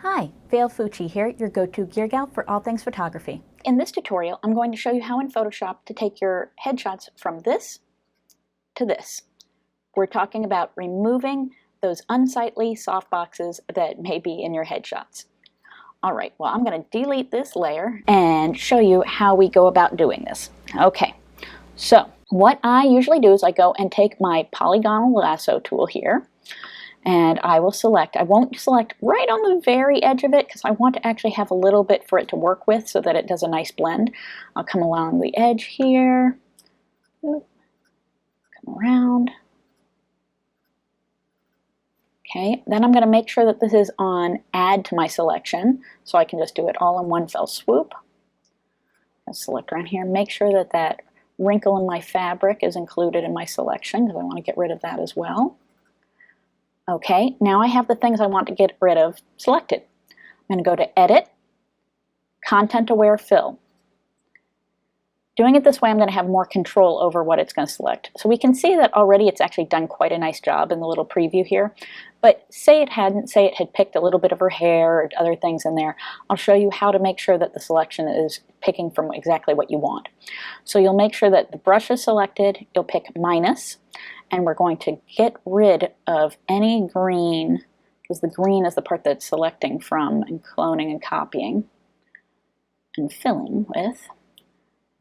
Hi, Vail Fucci here, your go-to gear gal for all things photography. In this tutorial, I'm going to show you how in Photoshop to take your headshots from this to this. We're talking about removing those unsightly softboxes that may be in your headshots. All right, well, I'm going to delete this layer and show you how we go about doing this. Okay, so what I usually do is I go and take my polygonal lasso tool here, and I will select. I won't select right on the very edge of it because I want to actually have a little bit for it to work with so that it does a nice blend. I'll come along the edge here, come around. Okay, then I'm going to make sure that this is on add to my selection so I can just do it all in one fell swoop. I'll select around here, make sure that that wrinkle in my fabric is included in my selection because I want to get rid of that as well. Okay, now I have the things I want to get rid of selected. I'm going to go to Edit, Content Aware Fill. Doing it this way, I'm going to have more control over what it's going to select. So we can see that already it's actually done quite a nice job in the little preview here. But say it hadn't, say it had picked a little bit of her hair or other things in there, I'll show you how to make sure that the selection is picking from exactly what you want. So you'll make sure that the brush is selected, you'll pick minus, and we're going to get rid of any green, because the green is the part that's selecting from and cloning and copying and filling with.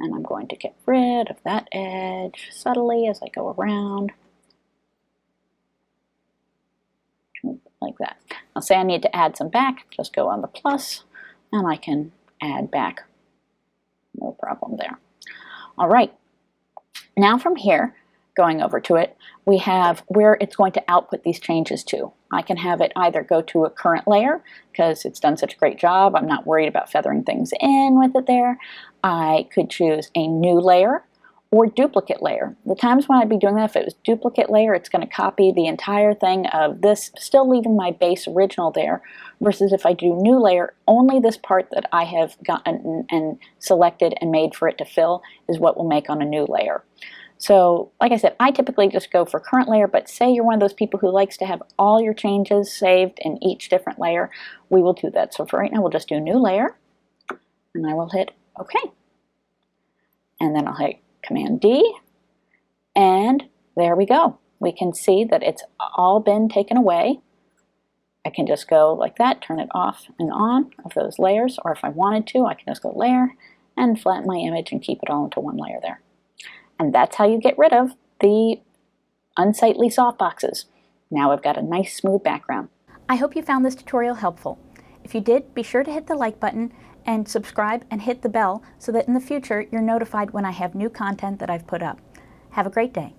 And I'm going to get rid of that edge subtly as I go around. Like that. I'll say I need to add some back, just go on the plus, and I can add back. No problem there. All right. Now from here, going over to it, we have where it's going to output these changes to. I can have it either go to a current layer because it's done such a great job. I'm not worried about feathering things in with it there. I could choose a new layer or duplicate layer. The times when I'd be doing that, if it was duplicate layer, it's going to copy the entire thing of this, still leaving my base original there, versus if I do new layer, only this part that I have gotten and selected and made for it to fill is what we'll make on a new layer. So, like I said, I typically just go for current layer, but say you're one of those people who likes to have all your changes saved in each different layer, we will do that. So for right now, we'll just do new layer, and I will hit OK. And then I'll hit Command D, and there we go. We can see that it's all been taken away. I can just go like that, turn it off and on of those layers, or if I wanted to, I can just go layer and flatten my image and keep it all into one layer there. And that's how you get rid of the unsightly softboxes. Now I've got a nice smooth background. I hope you found this tutorial helpful. If you did, be sure to hit the like button and subscribe and hit the bell so that in the future you're notified when I have new content that I've put up. Have a great day.